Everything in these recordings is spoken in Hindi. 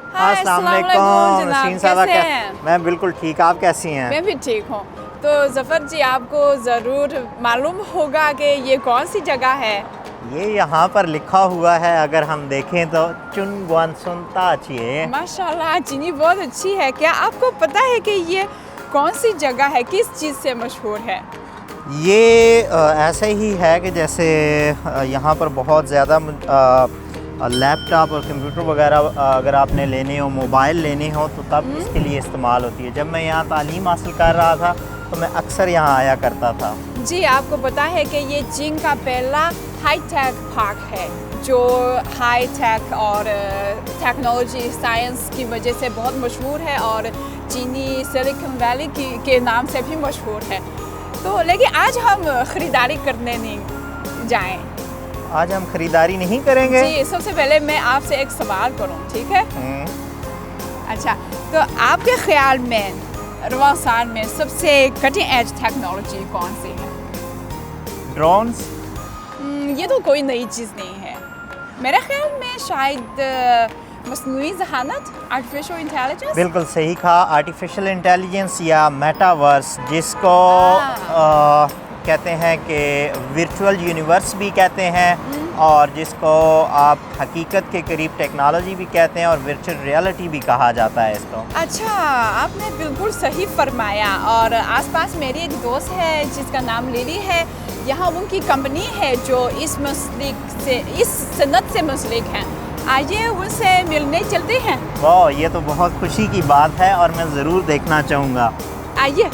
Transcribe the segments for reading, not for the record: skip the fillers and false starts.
हाय अस्सलाम अस्सलाम वालेकुम वालेकुम जनाब, नसीम साहबा, कैसे क्या? हैं? मैं बिल्कुल ठीक, आप कैसी हैं? मैं भी ठीक हूँ। तो ज़फ़र जी, आपको ज़रूर मालूम होगा कि ये कौन सी जगह है? ये यहाँ पर लिखा हुआ है, अगर हम देखें तो चुनग्वानसुन ताचिए। माशाल्लाह, चीनी बहुत अच्छी है। क्या आपको पता है कि ये कौन सी जगह है, किस चीज़ से मशहूर है? ये ऐसे ही है कि जैसे यहाँ पर बहुत ज़्यादा लैपटॉप और कंप्यूटर वगैरह अगर आपने लेने हो, मोबाइल लेने हो, तो तब इसके लिए इस्तेमाल होती है। जब मैं यहाँ तालीम हासिल कर रहा था तो मैं अक्सर यहाँ आया करता था। जी, आपको पता है कि ये चीन का पहला हाई-टेक पार्क है, जो हाई-टेक और टेक्नोलॉजी, साइंस की वजह से बहुत मशहूर है और चीनी सिलिकॉन वैली के नाम से भी मशहूर है। तो लेकिन आज हम ख़रीदारी करने नहीं जाएँ। आज हम ख़रीदारी नहीं करेंगे? जी, सबसे पहले मैं आपसे एक सवाल करूँ, ठीक है? अच्छा, तो आपके ख़्याल में रवासान में सबसे कटिंग एज टेक्नोलॉजी कौन सी है? ड्रोन्स? ये तो कोई नई चीज़ नहीं है। मेरे ख़्याल में शायद मस्नूई ज़हानत, आर्टिफिशियल इंटेलिजेंस। बिल्कुल सही कहा, आर्टिफिशियल इंटेलिजेंस या मेटावर्स, जिसको कहते हैं कि वर्चुअल यूनिवर्स भी कहते हैं और जिसको आप हकीकत के करीब टेक्नोलॉजी भी कहते हैं और वर्चुअल रियलिटी भी कहा जाता है इसको। अच्छा, आपने बिल्कुल सही फरमाया। और आसपास मेरी एक दोस्त है जिसका नाम लिली है। यहाँ उनकी कंपनी है जो इस सनत से मुंसलिक है। आइए उनसे मिलने चलते हैं। वाह, ये तो बहुत खुशी की बात है और मैं ज़रूर देखना चाहूँगा। आइए।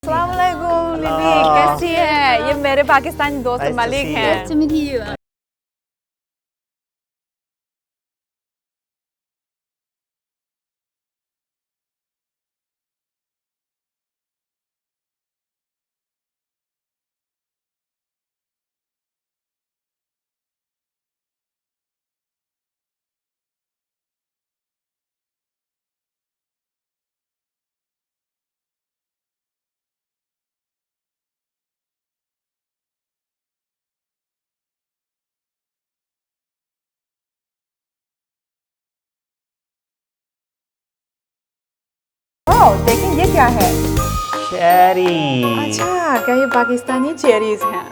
अस्सलाम वालेकुम लिली, कैसी है? ये मेरे पाकिस्तानी दोस्त मलिक हैं। देखिए ये क्या है? चेरी। अच्छा, क्या ये पाकिस्तानी चेरीज़ हैं?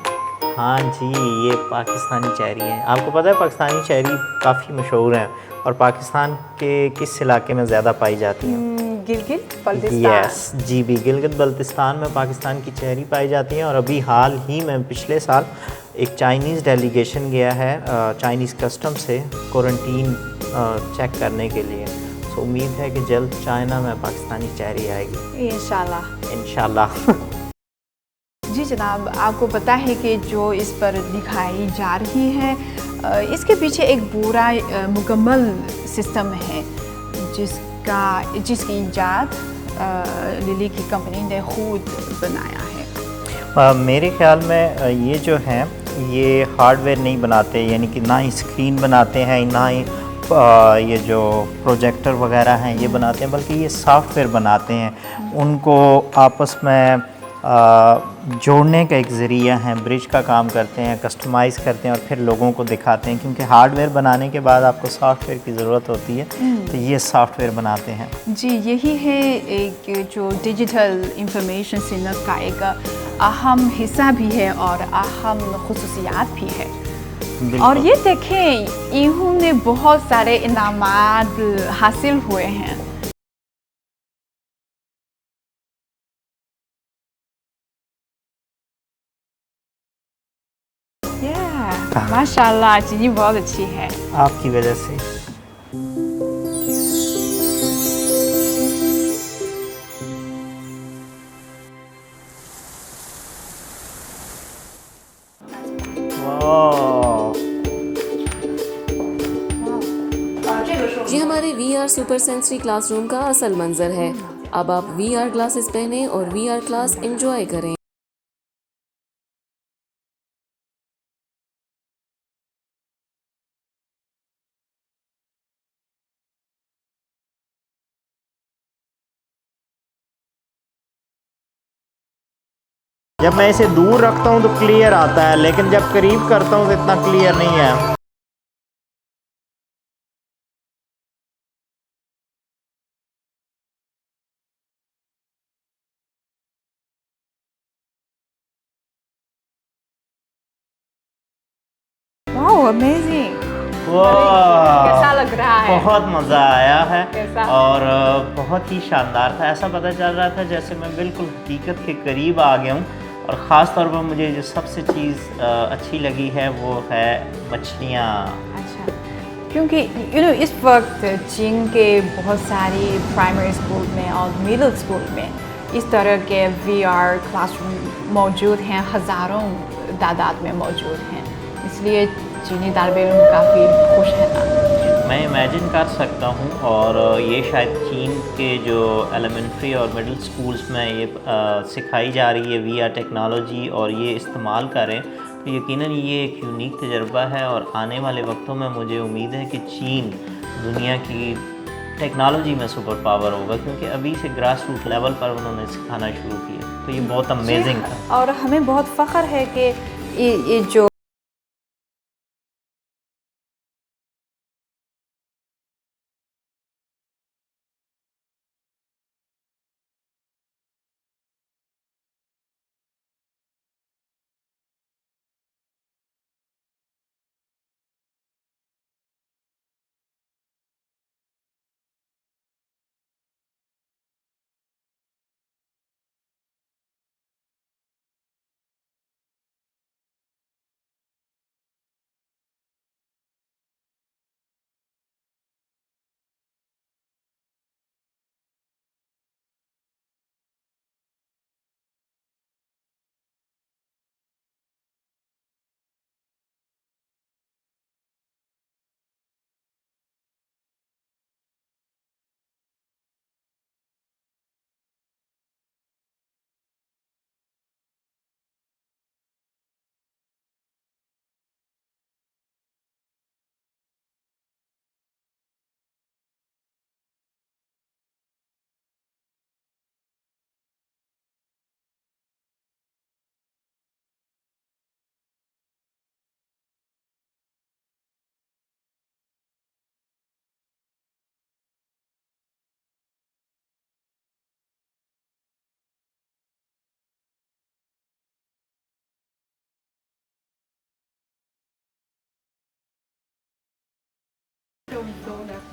हाँ जी, ये पाकिस्तानी चेरी है। आपको पता है पाकिस्तानी चेरी काफ़ी मशहूर हैं और पाकिस्तान के किस इलाके में ज़्यादा पाई जाती हैं? गिलगित बल्तिस्तान। यस जी, भी गिलगित बल्तिस्तान में पाकिस्तान की चेरी पाई जाती हैं। और अभी हाल ही में पिछले साल एक चाइनीज़ डेलीगेशन गया है चाइनीज़ कस्टम से क्वारंटीन चेक करने के लिए। तो उम्मीद है कि जल्द चाइना में पाकिस्तानी चेरी आएगी इंशाल्लाह। इंशाल्लाह। जी जनाब, आपको पता है कि जो इस पर दिखाई जा रही है इसके पीछे एक पूरा मुकम्मल सिस्टम है जिसकी ईजाद लिली की कंपनी ने खुद बनाया है। मेरे ख्याल में ये जो हैं ये हार्डवेयर नहीं बनाते, यानी कि ना ही स्क्रीन बनाते हैं, ना ही ये जो प्रोजेक्टर वगैरह हैं ये बनाते हैं, बल्कि ये सॉफ्टवेयर बनाते हैं। उनको आपस में जोड़ने का एक ज़रिया है, ब्रिज का काम करते हैं, कस्टमाइज़ करते हैं और फिर लोगों को दिखाते हैं, क्योंकि हार्डवेयर बनाने के बाद आपको सॉफ्टवेयर की ज़रूरत होती है। तो ये सॉफ्टवेयर बनाते हैं। जी, यही है एक जो डिजिटल इंफॉर्मेशन सिस्टम का एक अहम हिस्सा भी है और अहम खुसूसियात भी है। और ये देखें, इन्होंने बहुत सारे इनामात हासिल हुए हैं। माशाल्लाह, चीनी बहुत अच्छी है। आपकी वजह से। ये हमारे VR सुपर सेंसरी क्लासरूम का असल मंजर है। अब आप VR ग्लासेस पहने और VR क्लास एंजॉय करें। जब मैं इसे दूर रखता हूँ तो क्लियर आता है, लेकिन जब करीब करता हूँ तो इतना क्लियर नहीं है। Wow amazing. वाह, कैसा लग रहा है? बहुत मज़ा आया है कैसा? और बहुत ही शानदार था। ऐसा पता चल रहा था जैसे मैं बिल्कुल हकीकत के करीब आ गया हूँ। और ख़ास तौर पर मुझे जो सबसे चीज़ अच्छी लगी है वो है मछलियाँ। अच्छा, क्योंकि इस वक्त चीन के बहुत सारी प्राइमरी स्कूल में और मिडिल स्कूल में इस तरह के VR क्लासरूम मौजूद हैं, हज़ारों तादाद में मौजूद हैं, इसलिए चीनी तालिब-इल्म काफ़ी खुश है ना। मैं इमेजिन कर सकता हूँ, और ये शायद चीन के जो एलिमेंट्री और मिडिल स्कूल्स में ये सिखाई जा रही है VR टेक्नोलॉजी और ये इस्तेमाल करें, तो यकीनन ये एक यूनिक तजर्बा है। और आने वाले वक्तों में मुझे उम्मीद है कि चीन दुनिया की टेक्नोलॉजी में सुपर पावर होगा, क्योंकि अभी से ग्रास रूट लेवल पर उन्होंने सिखाना शुरू किया, तो ये बहुत अमेजिंग था। और हमें बहुत फ़ख्र है कि ये जो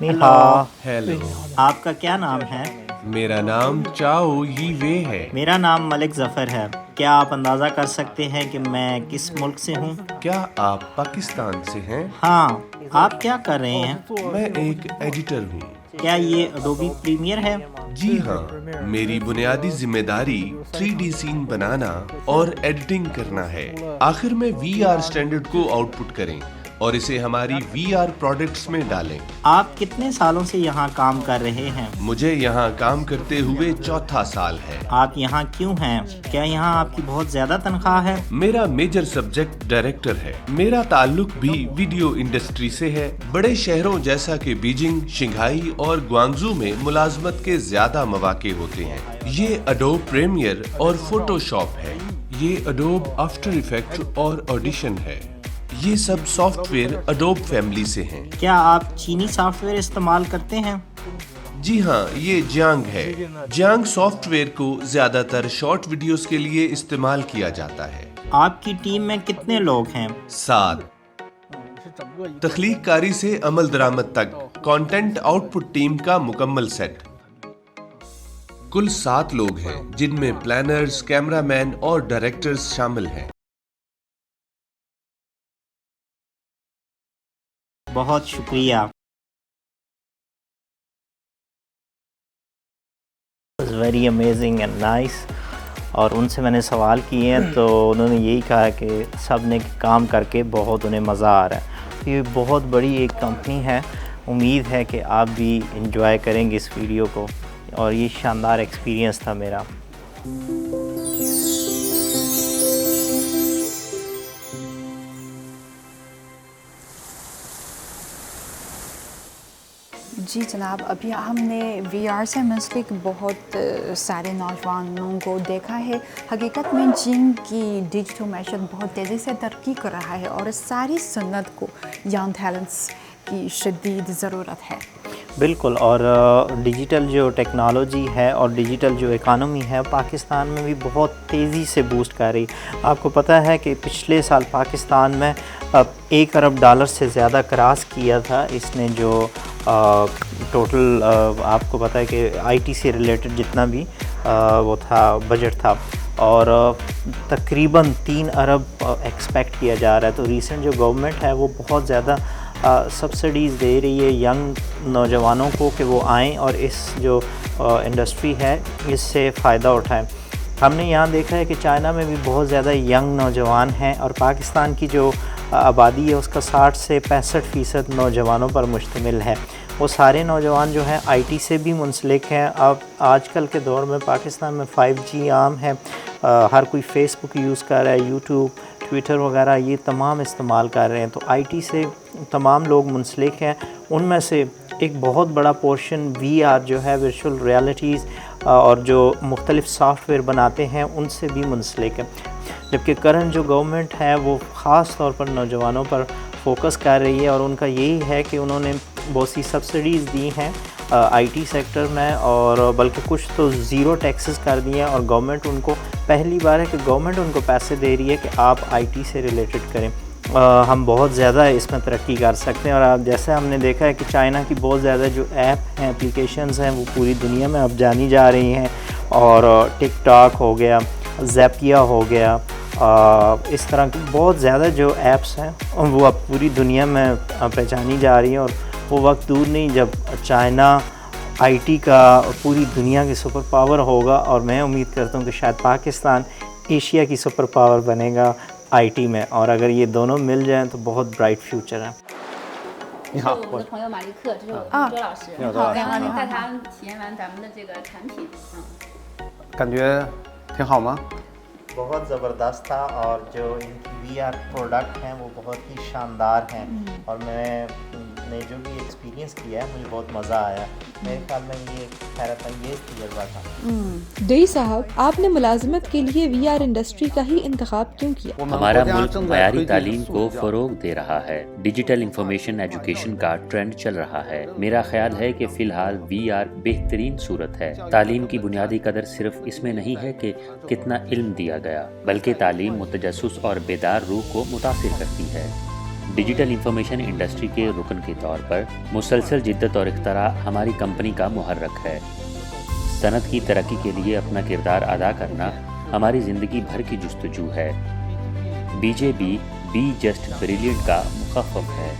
नी हाओ। हेलो, आपका क्या नाम है? मेरा नाम चाओ यी वे है। मेरा नाम मलिक ज़फ़र है। क्या आप अंदाज़ा कर सकते हैं कि मैं किस मुल्क से हूँ? क्या आप पाकिस्तान से हैं? हाँ, आप क्या कर रहे हैं? मैं एक एडिटर हूँ। क्या ये अडोबी प्रीमियर है? जी हाँ, मेरी बुनियादी जिम्मेदारी 3D सीन बनाना और एडिटिंग करना है। आखिर में VR स्टैंडर्ड को आउटपुट करें और इसे हमारी VR प्रोडक्ट्स में डालें। आप कितने सालों से यहाँ काम कर रहे हैं? मुझे यहाँ काम करते हुए चौथा साल है। आप यहाँ क्यों हैं? क्या यहाँ आपकी बहुत ज्यादा तनख्वाह है? मेरा मेजर सब्जेक्ट डायरेक्टर है। मेरा ताल्लुक भी वीडियो इंडस्ट्री से है। बड़े शहरों जैसा कि बीजिंग, शंघाई और ग्वांगजू में मुलाजमत के ज्यादा मौके होते हैं। ये अडोब प्रीमियर और फोटोशॉप है। ये अडोब आफ्टर इफेक्ट और ऑडिशन है। ये सब सॉफ्टवेयर अडोब फैमिली से हैं। क्या आप चीनी सॉफ्टवेयर इस्तेमाल करते हैं? जी हाँ, ये जियांग है। जियांग सॉफ्टवेयर को ज्यादातर शॉर्ट वीडियोस के लिए इस्तेमाल किया जाता है। आपकी टीम में कितने लोग हैं? 7। तख्लीक-कारी से अमल दरामद तक कंटेंट आउटपुट टीम का मुकम्मल सेट। कुल 7 लोग हैं, जिनमें प्लानर्स, कैमरामैन और डायरेक्टर्स शामिल हैं। बहुत शुक्रिया। Very amazing and nice. और उनसे मैंने सवाल किए हैं तो उन्होंने यही कहा कि सब ने काम करके बहुत उन्हें मज़ा आ रहा है। तो ये बहुत बड़ी एक कंपनी है। उम्मीद है कि आप भी इंजॉय करेंगे इस वीडियो को, और ये शानदार एक्सपीरियंस था मेरा। जी जनाब, अभी हमने VR से मुंसलिक बहुत सारे नौजवानों को देखा है। हकीकत में चीन की डिजिटल मैशत बहुत तेज़ी से तरक्की कर रहा है और सारी सनत को यंग टैलेंट्स की शदीद ज़रूरत है। बिल्कुल, और डिजिटल जो टेक्नोलॉजी है और डिजिटल जो इकानमी है पाकिस्तान में भी बहुत तेज़ी से बूस्ट कर रही। आपको पता है कि पिछले साल पाकिस्तान में $1 अरब से ज़्यादा क्रॉस किया था इसने, जो टोटल आपको पता है कि IT से रिलेटेड जितना भी वो था बजट था, और तकरीबन 3 अरब एक्सपेक्ट किया जा रहा है। तो रीसेंट जो गवर्नमेंट है वो बहुत ज़्यादा सब्सिडीज़ दे रही है यंग नौजवानों को कि वो आएँ और इस जो इंडस्ट्री है इससे फ़ायदा उठाएं। हमने यहाँ देखा है कि चाइना में भी बहुत ज़्यादा यंग नौजवान हैं और पाकिस्तान की जो आबादी है उसका 60 से 65% नौजवानों पर मुश्तमिल है। वो सारे नौजवान जो हैं IT से भी मुंसलिक हैं। अब आजकल के दौर में पाकिस्तान में 5G आम है, हर कोई फेसबुक यूज़ कर रहा है, यूट्यूब, ट्विटर वगैरह ये तमाम इस्तेमाल कर रहे हैं। तो IT से तमाम लोग मुंसलिक हैं। उनमें से एक बहुत बड़ा पोर्शन VR जो है वर्चुअल रियलिटीज़ और जो मुख्तलिफ़ सॉफ्टवेयर बनाते हैं उनसे भी मुंसलिक है। जबकि करंट जो गवर्नमेंट है वो ख़ास तौर पर नौजवानों पर फोकस कर रही है और उनका यही है कि उन्होंने बहुत सी सब्सिडीज़ दी हैं IT सेक्टर में, और बल्कि कुछ तो ज़ीरो टैक्सेस कर दिए हैं। और गवर्नमेंट उनको पहली बार है कि गवर्नमेंट उनको पैसे दे रही है कि आप IT से रिलेटेड करें। हम बहुत ज़्यादा इसमें तरक्की कर सकते हैं। और अब जैसे हमने देखा है कि चाइना की बहुत ज़्यादा जो ऐप हैं, एप्लीकेशंस हैं, वो पूरी दुनिया में अब जानी जा रही हैं। और टिकटॉक हो गया, ज़ैपिया हो गया, इस तरह की बहुत ज़्यादा जो ऐप्स हैं वो अब पूरी दुनिया में पहचानी जा रही हैं। और वो वक्त दूर नहीं जब चाइना IT का पूरी दुनिया की सुपर पावर होगा, और मैं उम्मीद करता हूँ कि शायद पाकिस्तान एशिया की सुपर पावर बनेगा IT में। और अगर ये दोनों मिल जाएं तो बहुत ब्राइट फ्यूचर है। 你好，我的朋友马利克，这是我们周老师，你好周老师然后您带他们体验完咱们的这个产品，感觉挺好吗？ बहुत ज़बरदस्त था, और जो इनकी VR प्रोडक्ट हैं वो बहुत ही शानदार हैं। और मैंने जो भी एक्सपीरियंस किया है मुझे बहुत मज़ा आया। मेरे ख्याल में ये हैरत अंगेज़ तजुर्बा था। डई साहब, आपने मुलाजमत के लिए VR इंडस्ट्री का ही इंतखाब क्यों किया? हमारा मुल्क मयारी तालीम को फ़रोग दे रहा है। डिजिटल इंफॉर्मेशन एजुकेशन का ट्रेंड चल रहा है। मेरा ख्याल है कि फ़िलहाल VR बेहतरीन सूरत है। तालीम की बुनियादी कदर सिर्फ इसमें नहीं है कि कितना इल्म दिया गया, बल्कि तालीम मुतजस्सिस और बेदार रूह को मुतासिर करती है। डिजिटल इंफॉर्मेशन इंडस्ट्री के रुकन के तौर पर मुसलसल जिद्दत और इख्तरा हमारी कंपनी का मुहर्रक है। सनत की तरक्की के लिए अपना किरदार अदा करना हमारी ज़िंदगी भर की जुस्तजू है। BJB बी जस्ट ब्रिलियंट का मुखफ़फ़ है।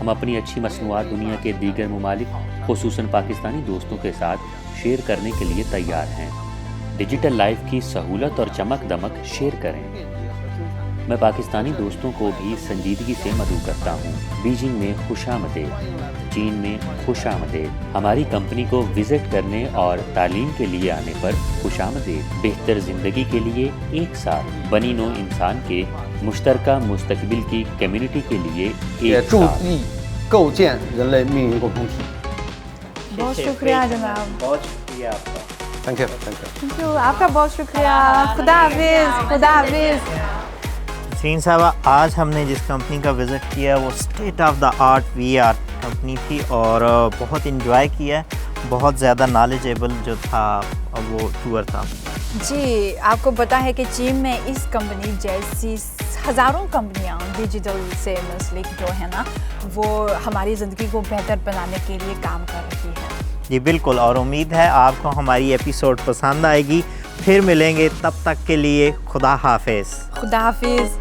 हम अपनी अच्छी मसनूआत दुनिया के दीगर ममालिक खुसूसन पाकिस्तानी दोस्तों के साथ शेयर करने के लिए तैयार हैं। डिजिटल लाइफ की सहूलत और चमक दमक शेयर करें। मैं पाकिस्तानी दोस्तों को भी संजीदगी से मदऊ करता हूँ। बीजिंग में खुशामदीद, चीन में खुशामदीद। हमारी कंपनी को विजिट करने और तालीम के लिए आने पर खुशामदीद। बेहतर ज़िंदगी के लिए एक साथ बनी नो इंसान के मुश्तरका मुस्तकबिल की कम्युनिटी के लिए एक साथ। 构建人类命运共同体。 बहुत शुक्रिया जनाब। बहुत शुक्रिया आपका। Thank you。 थैंक यू, आपका बहुत शुक्रिया। खुदा हाफिज़, खुदा हाफिज़। सीन साहबा, आज हमने जिस कंपनी का विज़िट किया वो state of the art VR company थी, और बहुत इन्जॉय किया। बहुत ज़्यादा नॉलेजेबल जो था वो टूर था। जी, आपको पता है कि चीन में इस कंपनी जैसी हज़ारों कंपनियां डिजिटल से मुंसलिक जो है ना, वो हमारी ज़िंदगी को बेहतर बनाने के लिए काम कर रही है। जी बिल्कुल, और उम्मीद है आपको हमारी एपिसोड पसंद आएगी। फिर मिलेंगे, तब तक के लिए खुदा हाफिज़। खुदा हाफिज़।